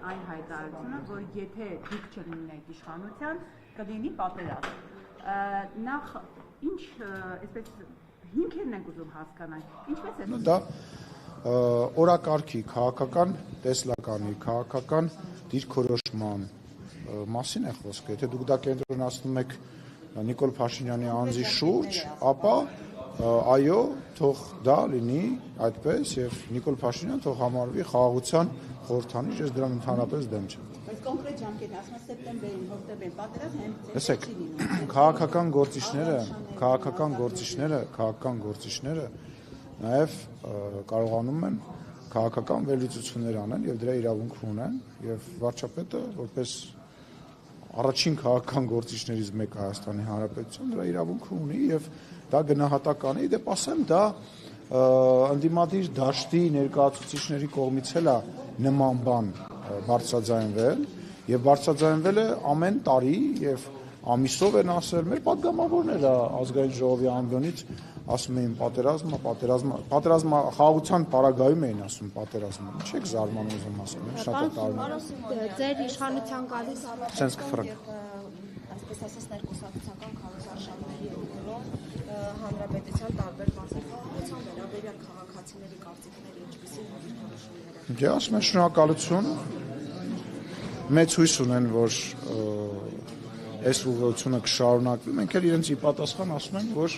այն հայտարարությունը, որ եթե դուք չլինեք իշխանության, կլինի պատերազմ։ Նախ ինչ, այսպես հիմքերն ենք ուզում հասկանալ, ինչպես է։ Դա օրակարգի քաղաքական տեսլականի, քաղաքական դիրքորոշման մասին է խոսքը, եթե դուք դա կենտրոնացնում եք Նիկոլ Փաշինյանի անձի շուրջ, ապա այո, թող դա լինի այդպես եւ Նիկոլ Փաշինյան թող համարվի խաղաղության խորհրդանիշ, ես դրան ընդհանրապես դեմ չեմ։ Բայց կոնկրետ ժամկետ, ասում եմ սեպտեմբերին, հոկտեմբերին պատերազմ են։ Տեսեք, քաղաքական գործիչները նաեւ կարողանում են քաղաքական վերլուծություններ անեն եւ դրա իրավունք ունեն եւ վարչապետը որպես առաջին քաղաքական գործիչներից մեկը Հայաստանի Հանրապետության դրա իրավունքը ունի եւ դա գնահատական է, դեպ ասեմ դա ընդդիմադիր դաշտի ներկայացուցիչների կողմից էլ է նման բան բարձրաձայնվել եւ բարձրաձայնվել է ամեն տարի եւ ամիսով են ասել մեր պատգամավորները ազգային ժողովի ամբիոնից ասում էին պատերազմը խաղաղության պարագայում էին ասում պատերազմը ինչ եք զարմանում ուզում ասեմ շատ տարօրինակ ձեր իշխանության գալիս sense կֆրակ այսպես ասած ներկուսակցական քարոզարշավների օրերում հանրապետության տարբեր մասեր խաղաղության վերաբերյալ քաղաքացիների կարծիքները ինչպիսի դիրքորոշումներ Դե ասում են շնորհակալություն մեծ հույս ունեն որ այս ուղղությունը կշարունակվի մենք էլ իրենց ի պատասխան ասում են որ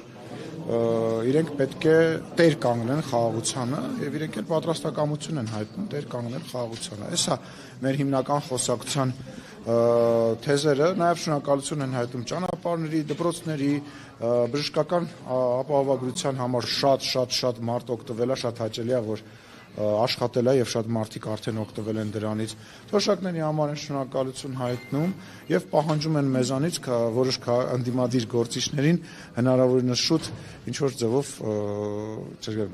իրենք պետք է տեր կանգնեն խաղաղությանը եւ իրենք էլ պատրաստակամություն են հայտնում տեր կանգնել խաղաղությանը հեսա մեր հիմնական խոսակցության թեզերը նաեւ շնորհակալություն են հայտնում ճանապարհների դպրոցների բժշկական ապահովագրության համար շատ մարդ օգտվել է շատ հաճելի է որ աշխատել է եւ շատ մարդիկ արդեն օգտվել են դրանից թոշակների համար են շնորհակալություն հայտնում եւ պահանջում են մեզանից որոշ ընդդիմադիր գործիչներին հնարավորինս շուտ ինչ որ ձևով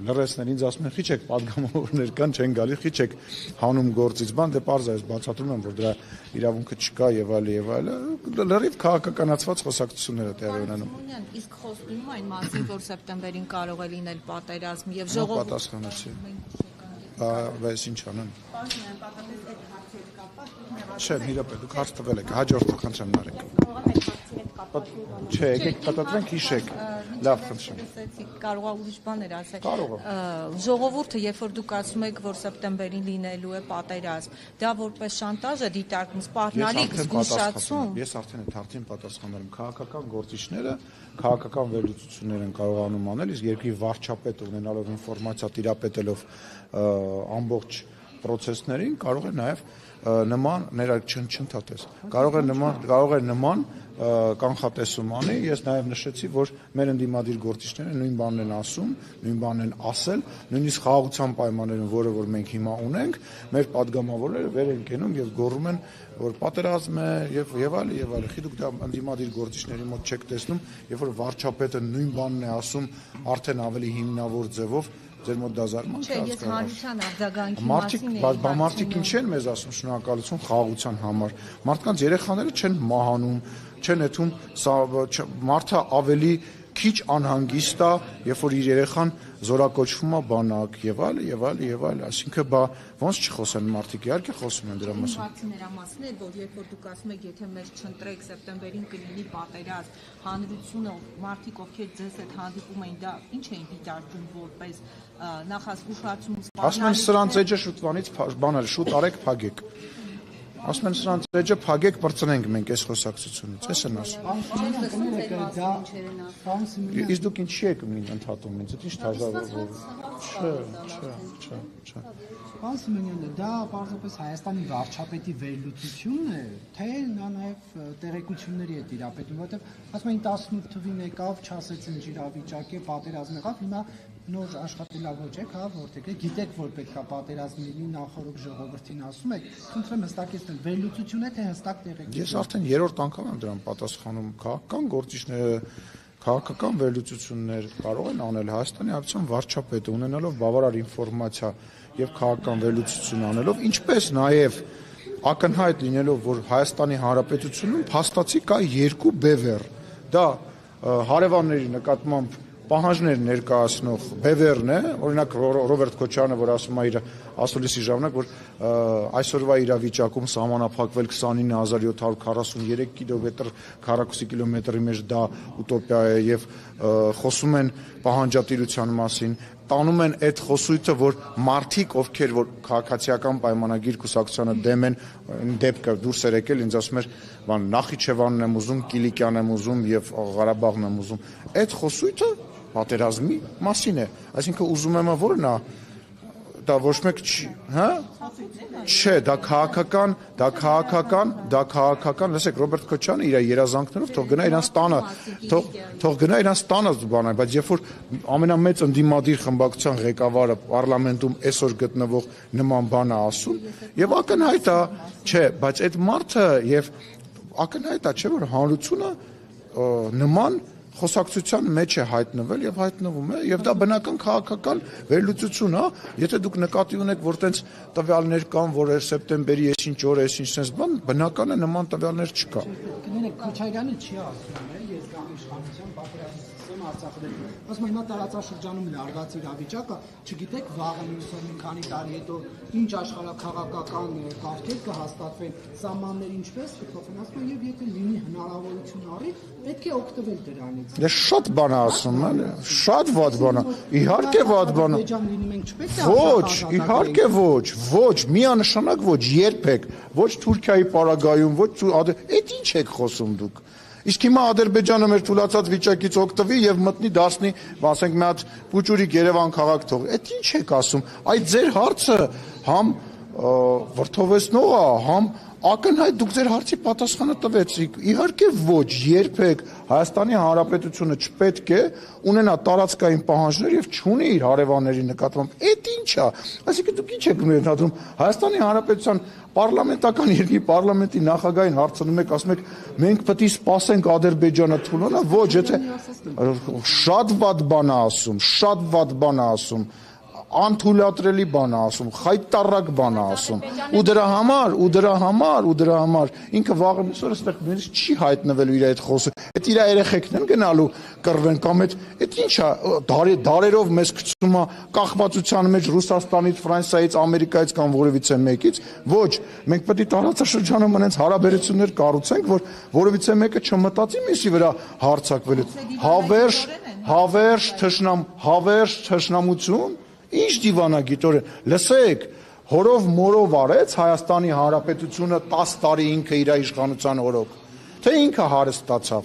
լրացնել ինձ ասում են խիչ եք падգամավորներ կան չեն գալի խիչ եք հանում գործից բան դե պարզ է բացատրում եմ որ դրա իրավունքը չկա եւ այլ լրիվ քաղաքականացված խոսակցություններ է տեղի ունենում իսկ խոսում այն մասին որ սեպտեմբերին կարող է լինել պատերազմ եւ ժողովուրդը պատասխանեցի բայց ինչ անեմ Չէ, իրապես դուք հարց տվել եք, հաջորդը խնդրեմ նարեք։ Չէ, եկեք պատասխանենք հիշեք։ Լավ, խնդրեմ։ Կարող է ուրիշ բաներ ասել։ Կարող է։ Ժողովուրդը, երբ որ դուք ասում եք, որ սեպտեմբերին լինելու է պատերազմ, դա որպես շանտաժ է դիտարկվում, սպառնալիք, զգուշացում։ Ես արդեն այդ հարցին պատասխանել եմ։ Քաղաքական գործիչները քաղաքական վերլուծություններ են կարողանում անել, իսկ երկրի վարչապետը ունենալով ինֆորմացիա տիրապետելով ամբողջ process-ներին կարող է նաև նման չընդհատես կարող է նման կանխատեսում անի ես նաև նշեցի որ մեր ընդդիմադիր գործիչները նույն բանն են ասում նույն բանն են ասել նույնիսկ խաղաղության պայմաններում որը որ մենք հիմա ունենք մեր падգամավորները վեր են կենում եւ գոռում են որ պատերազմ է եւ այլ խի դուք դա ընդդիմադիր գործիչների մոտ չեք տեսնում երբ որ վարչապետը նույն բանն է ասում արդեն ավելի հիմնավոր ձևով Ձեր մոտ դա զարմանք Չէ, ես հանրության արձագանքի մասին եմ Մարդիկ ինչ են մեզ ասում շնորհակալություն խաղաղության համար։ Մարդկանց երեխաները չեն մահանում, չեն էթում, մարդը ավելի քիչ անհանգիստ է, երբ որ իր երեխան զորակոչվում է բանակ եւ այլ, այսինքն բա ոնց չխոսեն մարդիկ, իհարկե խոսում են դրա մասին։ Հարցի նրա մասն է, որ երբ որ դուք ասում եք, եթե մեզ չընտրեք սեպտեմբերին կլինի պատերազմ, հանրությունը մարդիկ ովքեր ձեզ հետ հանդիպում էին, դա ինչ էին դիտարկում որպես նախազգուշացում, Ասում են սրանց էջը շուտվանից բաներ շուտ արեք փագեք։ Ասում են սրանց էջը փագեք բրծնենք մենք այս խոսակցությունից, էս են ասում։ Իսկ դուք ինչի եք ինձ ընդհատում ինձ, ինչ դաժանավոր։ Չէ։ Պարոն Սիմոնյանը, դա պարզապես Հայաստանի վարչապետի վերլուծությունն է, թե նա նաև տեղեկությունների է տիրապետում, որովհետև ասում են 18 թվին եկավ, չասեց ինչ իրավիճակ է, պատերազմ եղավ, հիմա նոր աշխատելավոճ եք, որտեղ գիտեք, որ պետք է պատերազմ լինի, նախորդ ժողովրդին ասում եք, խնդրեմ հստակեցնել, վերլուծություն է, թե հստակ տեղեկություն։ Ես արդեն երրորդ անգամ եմ դրան պատասխանում, քաղաքական գործիչները քաղաքական վերլուծություններ կարող են անել Հայաստանի Հանրապետության վարչապետը ունենալով բավարար ինֆորմացիա եւ քաղաքական վերլուծություն անելով, ինչպես նաեւ ակնհայտ լինելով, որ Հայաստանի Հանրապետությունում փաստացի կա երկու բևեռ։ Դա հարևանների նկատմամբ պահանջներ ներկայացնող բևեռն է, օրինակ Ռոբերտ Քոչարյանը, որ ասում է իր ասուլիսի ժամանակ, որ այսօրվա իրավիճակում սահմանափակվել 29743 կիլոմետր քառակուսի կիլոմետրի մեջ դա ուտոպիա է եւ խոսում են պահանջատիրության մասին, տանում են այդ խոսույթը, որ մարդիկ, ովքեր որ քաղաքացիական պայմանագիր կուսակցությանը դեմ են, դեպքը դուրս էր եկել, ինձ ասում էր, բան Նախիջևանն եմ ուզում, Կիլիկյանն եմ ուզում եւ Ղարաբաղն եմ ուզում։ Այդ խոսույթը պատերազմի մասին է, այսինքն ուզում եմ որն է, դա ոչ մեկ չի, հա? Չէ, դա քաղաքական, լսեք, Ռոբերտ Քոչյանը իր երազանքներով թող գնա իրանց տանը, թող գնա իրանց տանը բանը, բայց երբ որ ամենամեծ ընդդիմադիր խմբակցության ղեկավարը պարլամենտում այսօր գտնվող նման բան է ասում, եւ ակնհայտ է, չէ, բայց այդ մարդը եւ ակնհայտ է, չէ, որ հանրությունը նման խոսակցության մեջ է հայտնվել եւ հայտնվում է եւ դա բնական քաղաքական վերլուծություն է, եթե դուք նկատի ունեք, որ տենց տվյալներ կան, որ սեպտեմբերի այսինչ օր, այսինչ sense բան, բնական է նման տվյալներ չկա։ Կներեք, Քոչարյանը չի ասում, ես կամ իշխանության պատերազմի սկսեմ Արցախը։ Ասում եմ, հիմա տարածաշրջանում լարված իրավիճակը, չգիտեք վաղը մյուսօր մի քանի տարի հետո ինչ աշխարհակաղակական կարգեր կհաստատվեն, սահմանները ինչպես կփոխվեն, ասում եմ, եւ եթե լինի հնարավորություն առի, պետք է օգտվել դրանից։ Դե շատ բան է ասում, շատ վատ բան է։ Իհարկե վատ բան է։ Ոչ, իհարկե ոչ, միանշանակ ոչ, երբեք, ոչ Թուրքիայի պարագայում, ոչ այդ ինչ եք խոսում դուք։ Իսկ հիմա Ադրբեջանը մեր թուլացած վիճակից օգտվի եւ մտնի դասնի, ասենք մի հատ Պուճուրիկ Երևան քաղաք թողի։ Այդ ինչ եք ասում։ Այդ ձեր հարցը համ վրթովեցնող է, համ ակնհայտ դուք ձեր հարցի պատասխանը տվեցիք։ Իհարկե ոչ, երբեք Հայաստանի Հանրապետությունը չպետք է ունենա տարածքային պահանջներ եւ չունի իր հարևանների նկատմամբ։ Այդ ի՞նչ է։ Այսինքն դուք ինչ եք մտածում Հայաստանի Հանրապետության պարլամենտական երկրի պարլամենտի նախագահին հարցնում եք, ասում եք մենք պետք է սպասենք Ադրբեջանը թույլանա, ոչ, եթե շատ վատ բան է ասում, շատ վատ բան է ասում, անթույլատրելի բան է ասում, խայտարակ բան է ասում, ու դրա համար ինքը վաղը միսօր այստեղ նույնիսկ չի հայտնվելու իր այդ խոսը, այդ իր երեխեքն են գնալու կռվեն կամ այդ ինչ է դարերով մեզ գցում է կախվածության մեջ Ռուսաստանից, Ֆրանսիայից, Ամերիկայից կամ որևիցե մեկից, ոչ, մենք պետք է տարածաշրջանում այնց հարաբերություններ կառուցենք, որ որևիցե մեկը չմտածի միսի վրա հարձակվելու, հավերժ թշնամություն. Ինչ դիվանագիտորեն, լսեք, հորով մորով արեց Հայաստանի Հանրապետությունը 10 տարի ինքը իր իշխանության օրոք, թե ինքը հարստացավ։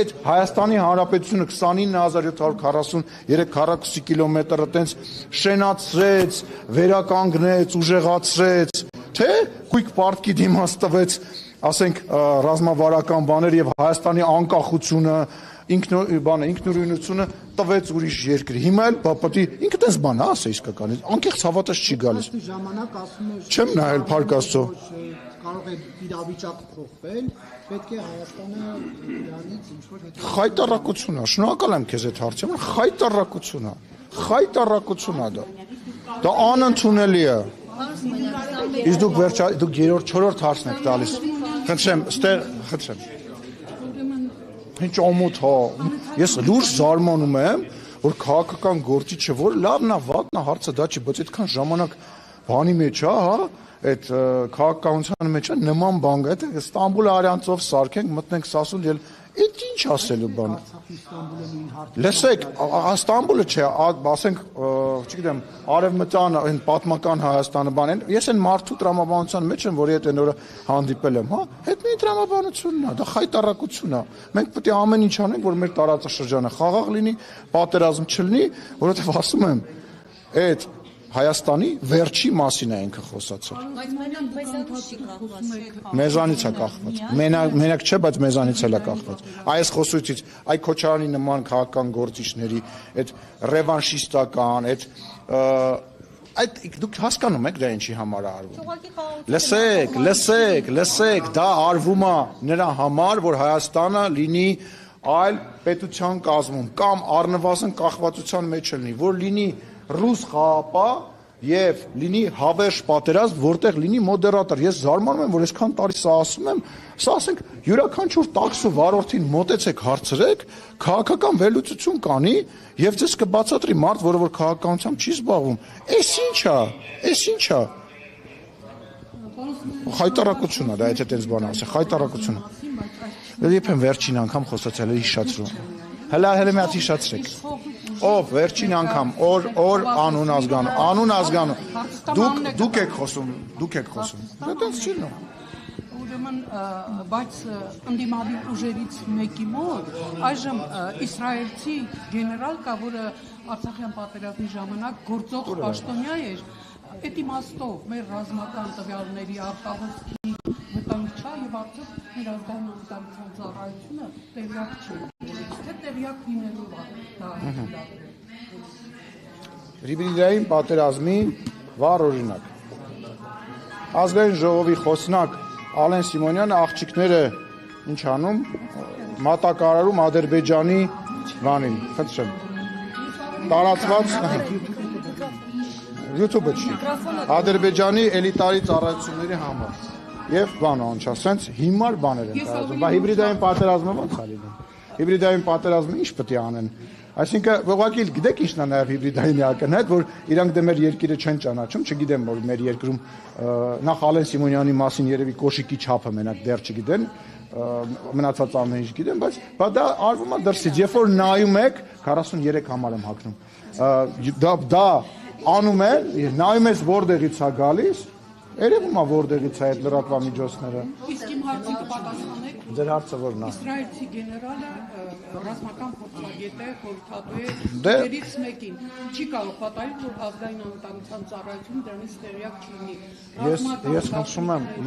Այդ Հայաստանի Հանրապետությունը 29743 քառակուսի կիլոմետրը տենց շենացրեց, վերականգնեց, ուժեղացրեց, թե գույք պարտքի դիմաց տվեց, ասենք ռազմավարական բաներ եւ Հայաստանի անկախությունը ինքնուրույնությունը տվեց ուրիշ երկրի։ Հիմա էլ պետք է ինքը տես բան ասե իսկականից, անկեղծ հավատաց չի գալիս։ Ժամանակ ասում է չեմ նայել Փարք Աստծո։ Կարող է իրավիճակը փոխվել, պետք է Հայաստանը իրանից ինչ-որ Խայտարակություն է, շնորհակալ եմ քեզ այդ հարցի համար, խայտարակություն է դա։ Դա անընդունելի է։ Իսկ դուք 3-4 հարցն եք տալիս։ Խնդրեմ, ստեղ խնդրեմ։ Ինչ օմոթ հա, ես լուրջ զարմանում եմ, որ քաղաքական գործիչը, որ լավն է, վատն է, հարցը դա չի, բայց այդքան ժամանակ բանի մեջ է, հա, այդ քաղաքականության մեջ է, նման բան կա, այդ Ստամբուլը արյանցով սարքենք, մտնենք Սասուն, ել այդ ինչ ասելու բան։ Լսեք, Ստամբուլը չէ, ասենք, չգիտեմ, արևմտյան այն պատմական Հայաստանը բան են, ես այն մարդու տրամաբանության մեջ եմ, որի հետ այն օրը հանդիպել եմ, հա, այդ մի տրամաբանությունն է, դա խայտարակությունն է։ Մենք պետք է ամեն ինչ անենք, որ մեր տարածաշրջանը խաղաղ լինի, պատերազմ չլինի, որովհետև ասում եմ, այդ Հայաստանի վերջի մասին է ինքը խոսացել։ Մեզանից է կախված։ Մենակ չէ, բայց մեզանից էլ է կախված։ Այս խոսույցից, այ Քոչարյանի նման քաղաքական գործիչների, այդ ռևանշիստական, այդ դուք հասկանում եք դա ինչի համար է արվում։ Լսեք, դա արվում է նրա համար, որ Հայաստանը լինի այլ պետության կազմում կամ առնվազն կախվածության մեջ լինի, որ լինի ռուս խաղապահ, եւ լինի հավերժ պատերազմ, որտեղ լինի մոդերատոր։ Ես զարմանում եմ, որ այսքան տարի սա ասում եմ, սա ասենք յուրաքանչյուր տաքսու վարորդին մոտեցեք հարցրեք, քաղաքական վերլուծություն կանի եւ ձեզ կբացատրի մարդ, որը որ քաղաքականությամբ չի զբաղվում։ Էս ինչ է։ Խայտարակություն է դա, եթե տենց բան ասի, խայտարակություն է։ Երբ եմ վերջին անգամ խոսացել եմ հիշացրու։ Հələ մի հատ հիշացրեք։ Ով վերջին անգամ օր անուն ազգանուն դուք եք խոսում դա տենց չի նո ուրեմն բայց ընդդիմադիր ուժերից մեկի մոտ այժմ իսրայելցի գեներալ կա, որը Արցախյան պատերազմի ժամանակ գործող պաշտոնյա էր, այդ իմաստով մեր ռազմական տվյալների արտահոսքի վտանգ չա եւ արդյոք մեր ազգային անվտանգության ծառայությունը տեղյակ չէ, թե տեղյակ լինելու դա Հիբրիդային պատերազմի վառ օրինակ։ Ազգային ժողովի խոսնակ Ալեն Սիմոնյանը աղջիկները ինչ անում, մատակարարում Ադրբեջանի բանին, խնդրեմ։ Տարածված YouTube-ը չի։ Ադրբեջանի էլիտարի ծառայությունների համար։ Եվ բանը անչա, սենց հիմար բաներ են տարածում։ Բա հիբրիդային պատերազմը ո՞նց է լինում։ Հիբրիդային պատերազմը ինչ պետք է անեն։ Այսինքն ուղղակի գիտեք ինչն է նաև հիբրիդային ակնհայտ, որ իրանք դե մեր երկիրը չեն ճանաչում, չգիտեմ որ մեր երկրում նախ Ալեն Սիմոնյանի մասին երևի կոշիկի չափը մենակ դեռ չգիտեն, մնացած ամեն ինչ գիտեմ, բայց դա արվում է դրսից, երբ որ նայում եք 43 համար եմ հագնում։ Դա անում է, նայում ես որտեղից է գալիս, երևում է որտեղից է այդ լրատվամիջոցները։ Իսկ իմ հարցին կպատասխանեք։ Ձեր հարցը որն է։ Իսրայելցի գեներալը ռազմական փորձագետ է, խորհրդատու է, Դե դերից մեկին չի կարող պատահել, որ ազգային անվտանգության ծառայությունը դրանից տեղյակ չլինի։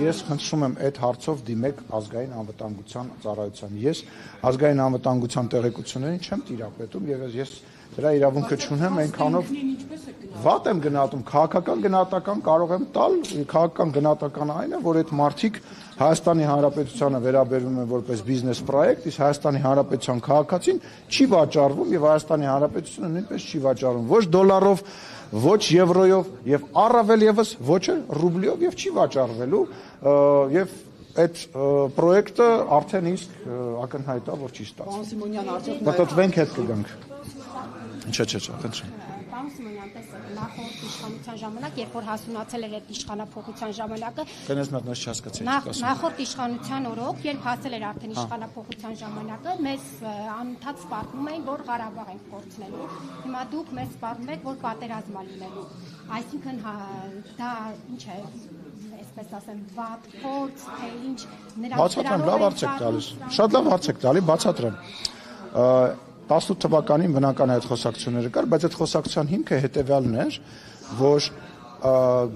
Ես խնդրում եմ այդ հարցով դիմեք ազգային անվտանգության ծառայության։ Ես ազգային անվտանգության տեղեկություններին չեմ տիրապետում եւ ես դրա իրավունքը չունեմ այնքանով վատ եմ գնահատում, քաղաքական գնահատական կարող եմ տալ, քաղաքական գնահատականը այն է, որ այդ մարդիկ Հայաստանի Հանրապետությանը վերաբերվում են որպես բիզնես պրոյեկտ, իսկ Հայաստանի Հանրապետության քաղաքացին չի վաճառվում եւ Հայաստանի Հանրապետությունը նույնպես չի վաճառվում ոչ դոլարով, ոչ եվրոյով եւ առավել եւս ոչ ռուբլիով եւ չի վաճառվելու եւ այդ պրոյեկտը արդեն իսկ ակնհայտ է, որ չի ստացվում։ Պարոն Սիմոնյան, արդյոք Պատտվենք հետ կգանք։ Չէ, խնդրեմ։ Պարոն Սիմոնյան, տեսեք, նախորդ իշխանության ժամանակ, երբ որ հասունացել էր այդ իշխանափոխության ժամանակը, Կնես մատնաշ չհասկացի։ նախորդ իշխանության օրոք, երբ հասել էր արդեն իշխանափոխության ժամանակը, մեզ անընդհատ սպառնում էին, որ Ղարաբաղ ենք կորցնելու։ Հիմա դուք մեզ սպառնում եք, որ պատերազմ է լինելու։ Այսինքն դա ինչ է, այսպես ասեմ, վատ փորձ, թե ինչ նրանց Բացատրեմ, լավ հարց եք տալիս։ Շատ լավ հարց եք տալի, բացատրեմ։ 18 թվականին բնական այդ խոսակցությունները կար, բայց այդ խոսակցության հիմքը հետևյալն էր, որ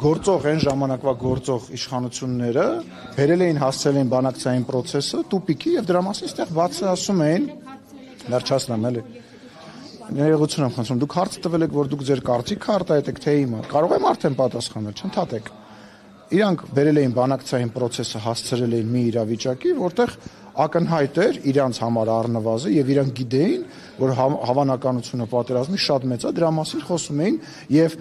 գործող այն ժամանակվա գործող իշխանությունները բերել էին հասցրել էին բանակցային process-ը տուպիկի եւ դրա մասին այստեղ բացի ասում էին վերջացնեմ էլի ներողություն եմ խնդրում դուք հարց տվել եք որ դուք ձեր կարծիքը արտահայտեք թե իմը կարող եմ արդեն պատասխանել չընդհատեք իրանք բերել էին բանակցային process-ը հասցրել էին մի իրավիճակի որտեղ ակնհայտ էր իրանց համար առնվազն եւ իրանք գիտեին որ հավանականությունը պատերազմի շատ մեծ է դրա մասին խոսում էին եւ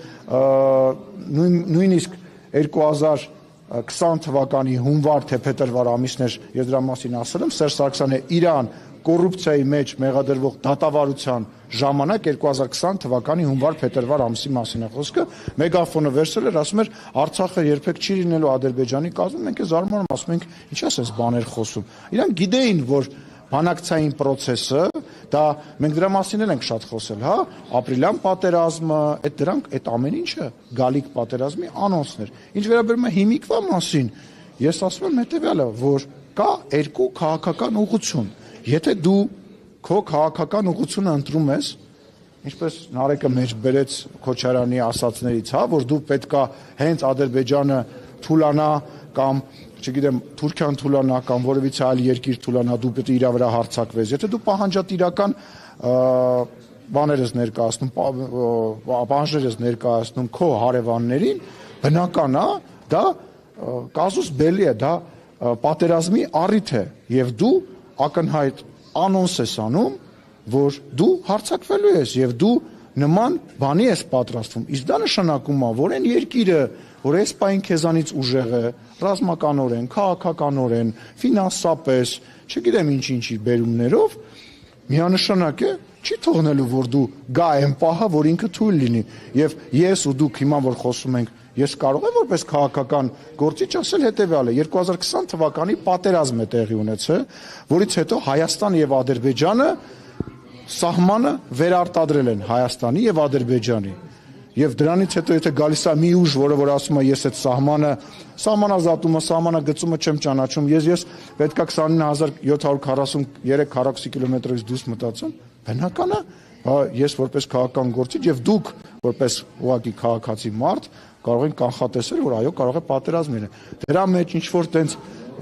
նույնիսկ 2020 թվականի հունվար թե փետրվար ամիսներ ես դրա մասին ասել եմ Սերժ Սարգսյանը Իրան կոռուպցիայի մեջ մեղադրվող դատավարության ժամանակ 2020 թվականի հունվար-փետրվար ամսի մասին է խոսքը մեգաֆոնը վերցրել էր ասում էր Արցախը երբեք չի լինելու Ադրբեջանի կազմում մենք է զարմանում ասում ենք ինչի՞ ասես բաներ խոսում իրանք գիտեին որ բանակցային process-ը դա մենք դրա մասին էլ ենք շատ խոսել հա ապրիլյան պատերազմը այդ ամեն ինչը գալիք պատերազմի անոնսներ ինչ վերաբերում է հիմիկվա մասին ես ասում եմ հետեւյալը որ կա երկու քաղաքական ուղղություն Եթե դու քո քաղաքական ուղղությունը ընտրում ես, ինչպես Նարեկը մեջ բերեց Քոչարյանի ասածներից, հա, որ դու պետքա հենց Ադրբեջանը թուլանա կամ, չգիտեմ, Թուրքիան թուլանա կամ որևիցե այլ երկիր թուլանա, դու պետք է իր վրա հարձակվես։ Եթե դու պահանջատիրական բաներ ես ներկայացնում, պահանջներ ես ներկայացնում քո հարևաններին, բնական է, դա կազուս բելի է, դա պատերազմի առիթ է եւ դու ակնհայտ անոնս ես անում, որ դու հարձակվելու ես եւ դու նման բանի ես պատրաստվում։ Իսկ դա նշանակում է, որ այն երկիրը, որ այս պայն քեզանից ուժեղ է, ռազմականորեն, քաղաքականորեն, ֆինանսապես, չգիտեմ ինչ-ինչի բերումներով, միանշանակ է, չի թողնելու, որ դու գա այն պահը, որ ինքը թույլ լինի։ Եվ ես ու դուք հիմա որ խոսում ենք, ես կարող եմ որպես քաղաքական գործիչ ասել հետևյալը. 2020 թվականի պատերազմ է տեղի ունեցել, որից հետո Հայաստանը եւ Ադրբեջանը սահմանը վերարտադրել են Հայաստանի եւ Ադրբեջանի։ Եվ դրանից հետո եթե գալիս է մի ուժ, որ ասում է ես այդ սահմանազատումը, սահմանագծումը չեմ ճանաչում, ես պետքա 29743 քառակուսի կիլոմետրից դուրս մտածեմ, բնական է, ես որպես քաղաքական գործիչ եւ դուք որպես ուղղակի քաղաքացի մարդ կարող են կանխատեսել, որ այո, կարող է պատերազմ լինել։ Դրա մեջ ինչ որ տենց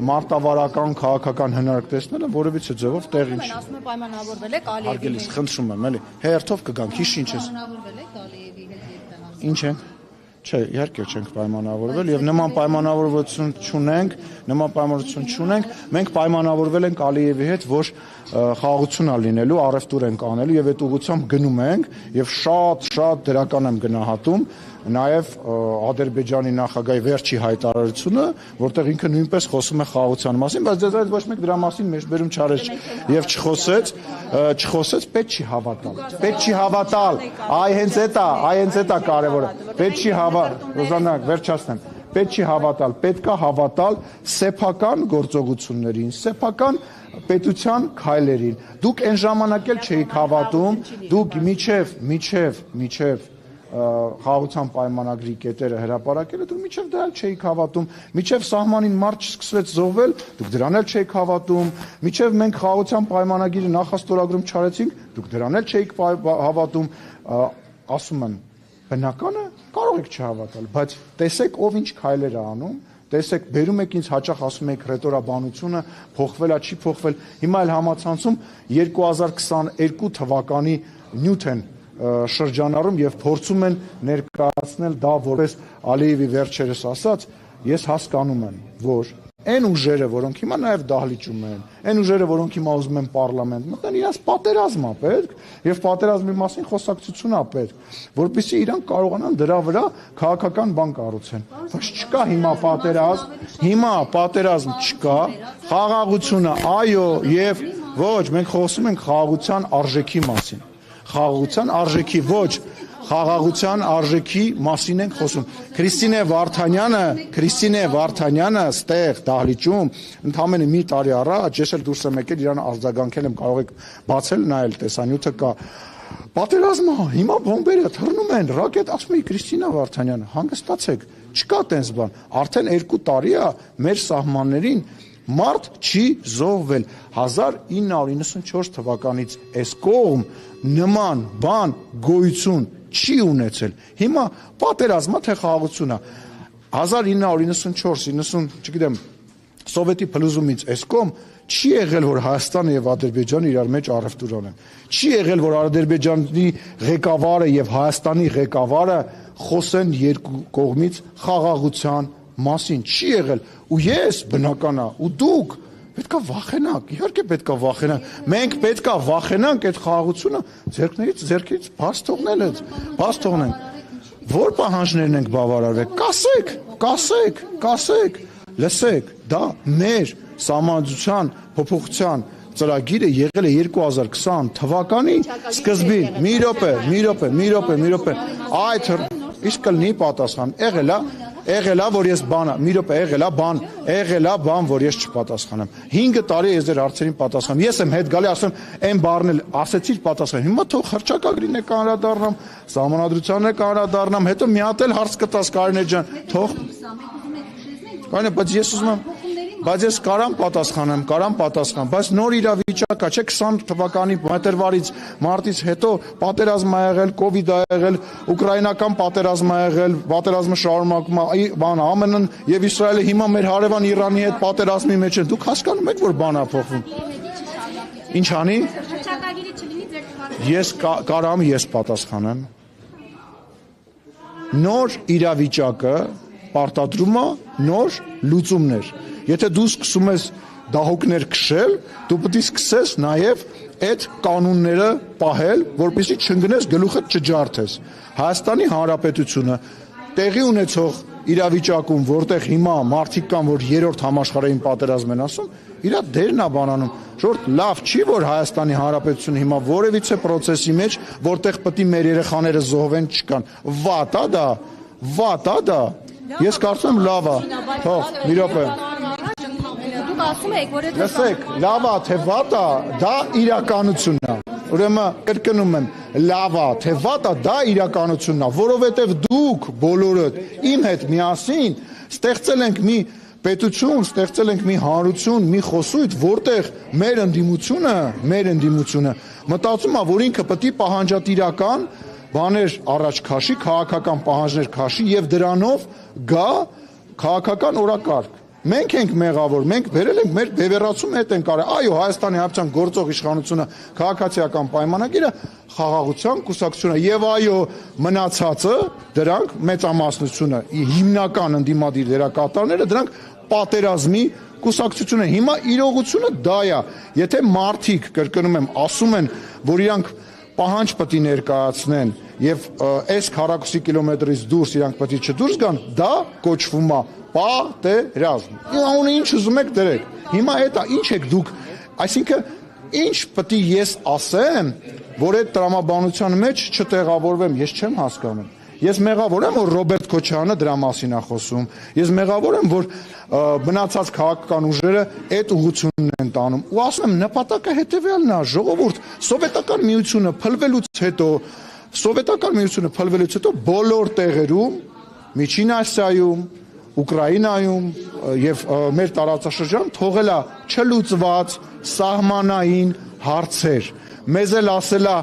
մարտավարական քաղաքական հնարք տեսնելը որևիցե ձևով տեղի չի։ Ասում եմ պայմանավորվել եք Ալիևի հետ։ Հարգելիս, խնդրում եմ, էլի, հերթով կգանք, հիշ ինչ ես։ Պայմանավորվել եք Ալիևի հետ երբ Ինչ են։ Չէ, իհարկե չենք պայմանավորվել եւ նման պայմանավորվածություն չունենք, մենք պայմանավորվել ենք Ալիևի հետ, որ խաղաղություն է լինելու, առևտուր ենք անելու եւ այդ ուղղությամբ գնում ենք եւ շատ դրական եմ գնահատում նաեւ Ադրբեջանի նախագահի վերջի հայտարարությունը, որտեղ ինքը նույնպես խոսում է խաղաղության մասին, բայց դες այդ ոչ մեկ դրա մասին մեջբերում չարեց եւ չխոսեց, պետք չի հավատալ, այ հենց այդ է կարևորը, պետք չի Ռոզանա, վերջացնեմ, պետք չի հավատալ, պետք է հավատալ սեփական գործողություններին, սեփական պետության քայլերին։ Դուք այն ժամանակ էլ չէիք հավատում, դուք միջև խաղաղության պայմանագրի կետերը հրապարակելը, դուք միջև դա էլ չէիք հավատում, միջև սահմանին մարդ չսկսվեց զոհվել, դուք դրան էլ չէիք հավատում, միջև մենք խաղաղության պայմանագիրը նախաստորագրում չարեցինք, դուք դրան էլ չէիք հավատում, ասում եմ, բնականը կարող եք չհավատալ, բայց տեսեք ով ինչ քայլեր է անում, տեսեք բերում եք ինձ հաճախ ասում եք ռետորաբանությունը փոխվել է, չի փոխվել, հիմա էլ համացանցում 2022 թվականի նյութ են շրջանառում եւ փորձում են ներկայացնել դա որպես Ալիևի վերջերս ասած, ես հասկանում եմ, որ այն ուժերը, որոնք հիմա նաեւ դահլիճում են, այն ուժերը, որոնք հիմա ուզում են պարլամենտ մտնեն, իրանց պատերազմ է պետք եւ պատերազմի մասին խոսակցություն է պետք, որպեսզի իրանք կարողանան դրա վրա քաղաքական բան կառուցեն։ Բայց չկա հիմա պատերազմ չկա, խաղաղությունը, այո, եւ ոչ, մենք խոսում ենք խաղաղության արժեքի մասին։ Խաղաղության արժեքի ոչ, խաղաղության արժեքի մասին ենք խոսում։ Քրիստինե Վարդանյանը ստեղ դահլիճում ընդամենը մի տարի առաջ ես էլ դուրս եմ եկել իրան արձագանքել եմ, կարող եք բացել նայել, տեսանյութը կա։ Պատերազմը, հիմա բոմբերը թռնում են, ռակետ, ասում է Քրիստինա Վարդանյանը, հանգստացեք, չկա տենց բան, արդեն 2 տարի է մեր սահմաններին մարդ չի զոհվել 1994 թվականից այս կողմ նման բան գոյություն չի ունեցել։ Հիմա պատերազմը թե խաղաղությունն է 1994-90, չգիտեմ, սովետի փլուզումից այս կողմ չի եղել որ Հայաստանը եւ Ադրբեջանը իրար մեջ առևտուր անեն։ Չի եղել որ Ադրբեջանի ղեկավարը եւ Հայաստանի ղեկավարը խոսեն երկու կողմից խաղաղության մասին, չի եղել։ Ու ես բնական է, ու դուք պետքա վախենանք, իհարկե պետքա վախենանք։ Մենք պետքա վախենանք այդ խաղաղությունը ձեռքից բաց թողնենք։ Որ պահանջներն ենք բավարարվել, կասեք, լսեք, դա մեր սահմանադրության փոփոխության ծրագիրը եղել է 2020 թվականի սկզբին։ Մի րոպե։ Այդ իսկ կլինի պատասխան։ Եղել է որ ես բանը, մի րոպե, եղել է բան, որ ես չպատասխանեմ։ 5 տարի ես ձեր հարցերին պատասխանում։ Ես եմ հետ գալի, ասում այն բառն էլ ասեցիր պատասխան։ Հիմա թող հռչակագրին է կանրադառնամ, սահմանադրությանն է կանրադառնամ, հետո մի հատ էլ հարց կտաս Կարինե ջան, թող։ Կարինե, բայց ես կարամ պատասխանեմ, բայց նոր իրավիճակ է, չէ 20 թվականի փետրվարից մարտից հետո պատերազմ ա եղել, կովիդ ա եղել, ուկրաինական պատերազմ ա եղել, պատերազմը շարունակում է, բան ԱՄՆ-ն եւ Իսրայելը հիմա մեր հարևան Իրանի հետ պատերազմի մեջ են։ Դուք հասկանում եք, որ բան ա փոխվում։ Ինչ անի։ Ես կարամ պատասխանեմ։ Նոր իրավիճակը պարտադրում է նոր լուծումներ։ Եթե դու սկսում ես դահուկներ քշել, դու պետք է սկսես նաև այդ կանոնները պահել, որպեսզի չընկնես գլուխդ չջարդես։ Հայաստանի Հանրապետությունը տեղի ունեցող իրավիճակում, որտեղ հիմա մարդիկ կան, որ երրորդ համաշխարհային պատերազմ են ասում, իր դերն է բանանում։ Շորտ լավ չի, որ Հայաստանի Հանրապետությունը հիմա որևիցե process-ի մեջ, որտեղ պետք է մեր երեխաները զոհվեն, չկան։ Վատ է դա։ Ես կարծում եմ լավ է։ Թող, մի րոպե։ Դուք ասում եք, որ եթե Լսեք, լավ է, թե վատ է, դա իրականությունն է։ Ուրեմն կրկնում եմ, լավ է, թե վատ է, դա իրականությունն է, որովհետև դուք բոլորդ իմ հետ միասին ստեղծել ենք մի պետություն, ստեղծել ենք մի հանրություն, մի խոսույթ, որտեղ մեր ընդդիմությունը մտածում է, որ ինքը պետք է պահանջատիրական բաներ առաջ քաշի, քաղաքական պահանջներ քաշի եւ դրանով գա քաղաքական օրակարգ։ Մենք ենք մեղավոր, մենք բերել ենք մեր բևեռացում հետ ենք արել։ Այո, Հայաստանի Հանրապետության գործող իշխանությունը քաղաքացիական պայմանագիրը խաղաղության կուսակցությունը եւ այո, մնացածը դրանք մեծամասնությունը հիմնական ընդդիմադիր դերակատարները դրանք պատերազմի կուսակցությունը։ Հիմա իրողությունը դա է։ Եթե մարդիկ, կրկնում եմ, ասում են, որ իրանք պահանջ պետք է ներկայացնեն եւ այս քառակուսի կիլոմետրից դուրս իրանք պետք է չդուրս գան, դա կոչվում է պատերազմ։ Անունը ինչ ուզում եք դրեք։ Հիմա էտա ինչ եք դուք, այսինքն ինչ պետք է ես ասեմ, որ այդ տրամաբանության մեջ չտեղավորվեմ, ես չեմ հասկանում։ Ես մեղավոր եմ, որ Ռոբերտ Քոչարյանը դրա մասին է խոսում։ Ես մեղավոր եմ, որ մնացած քաղաքական ուժերը այդ ուղղությունն են տանում։ Ու ասում եմ, նպատակը հետևյալն է, ժողովուրդ, Սովետական միությունը փլվելուց հետո բոլոր տեղերում, Միջին Ասիայում, Ուկրաինայում եւ մեր տարածաշրջանում թողել է չլուծված սահմանային հարցեր։ Մեզ էլ ասել է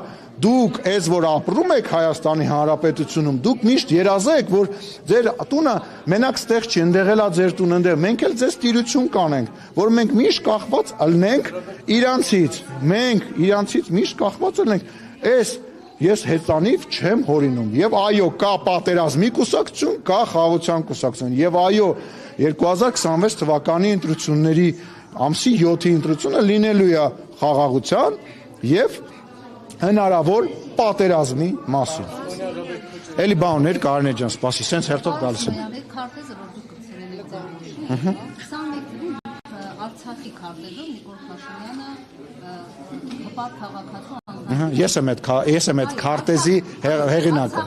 դուք այս որ ապրում եք Հայաստանի Հանրապետությունում, դուք միշտ երազեք, որ ձեր տունը մենակ ստեղ չի, ընդեղել է ձեր տունը ընդեղ, մենք էլ ձեզ տիրություն կանենք, որ մենք միշտ կախված ըլնենք իրանցից, մենք իրանցից միշտ կախված ըլնենք, ես հեծանիվ չեմ հորինում, եւ այո, կա պատերազմի կուսակցություն, կա խաղաղության կուսակցություն, եւ այո, 2026 թվականի ընտրությունների ամսի 7-ի ընտրությունը լինելու է խաղաղության եւ հնարավոր պատերազմի մասին։ Էլի բաներ Կարինե ջան, սպասի, սենց հերթով գալիս եմ։ Քարտեզը որ դուք գցել եք 21 թվականին Արցախի քարտեզում Նիկոլ Փաշինյանը հպարտ քաղաքացու Ես եմ այդ քարտեզի հեղինակը։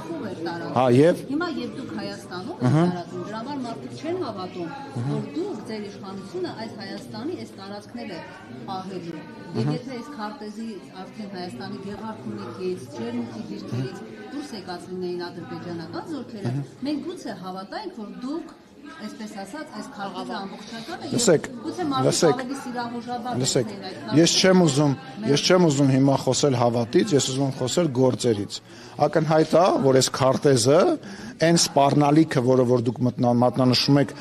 Հա, եւ հիմա եւ դուք Հայաստանում տարածում, դրա համար մարդիկ չեն հավատում, որ դուք ձեր իշխանությունը այս Հայաստանի այս տարածքները պահելու։ Եվ եթե այս քարտեզի արդեն Հայաստանի գեղարքունիքից, ջերմուկի դիրքերից դուրս եկած լինեին ադրբեջանական զորքերը, մենք գուցե հավատայինք, որ դուք այսպես ասած, այս քարտեզը ամբողջականը եւ գուցե մարդիկ ավելի սիրահուժաբար լսեք, ես չեմ ուզում հիմա խոսել հավատից, ես ուզում եմ խոսել գործերից։ Ակնհայտ է, որ այս քարտեզը այն սպառնալիքը, որը որ դուք մատնանշում եք